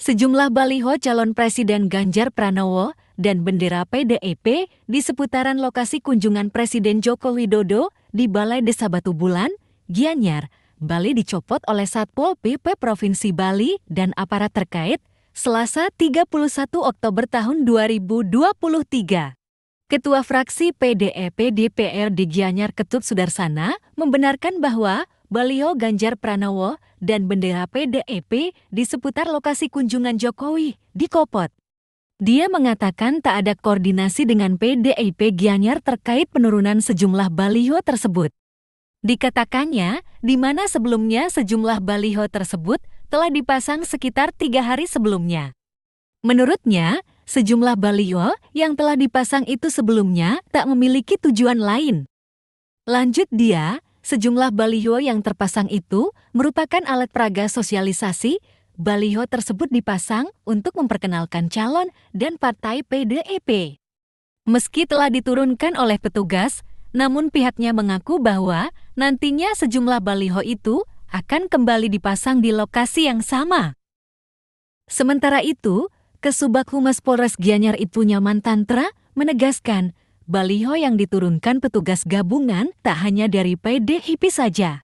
Sejumlah baliho calon Presiden Ganjar Pranowo dan bendera PDIP di seputaran lokasi kunjungan Presiden Joko Widodo di Balai Desa Batu Bulan, Gianyar, Bali dicopot oleh Satpol PP Provinsi Bali dan aparat terkait Selasa 31 Oktober tahun 2023. Ketua fraksi PDIP DPRD Gianyar Ketut Sudarsana membenarkan bahwa baliho Ganjar Pranowo dan bendera PDIP di seputar lokasi kunjungan Jokowi dikopot. Dia mengatakan tak ada koordinasi dengan PDIP Gianyar terkait penurunan sejumlah baliho tersebut. Dikatakannya, di mana sebelumnya sejumlah baliho tersebut telah dipasang sekitar 3 hari sebelumnya. Menurutnya, sejumlah baliho yang telah dipasang itu sebelumnya tak memiliki tujuan lain. Lanjut dia, sejumlah baliho yang terpasang itu merupakan alat peraga sosialisasi. Baliho tersebut dipasang untuk memperkenalkan calon dan partai PDIP. Meski telah diturunkan oleh petugas, namun pihaknya mengaku bahwa nantinya sejumlah baliho itu akan kembali dipasang di lokasi yang sama. Sementara itu, Kasubag Humas Polres Gianyar Ibtu Nyaman Tantra menegaskan baliho yang diturunkan petugas gabungan tak hanya dari PDIP saja.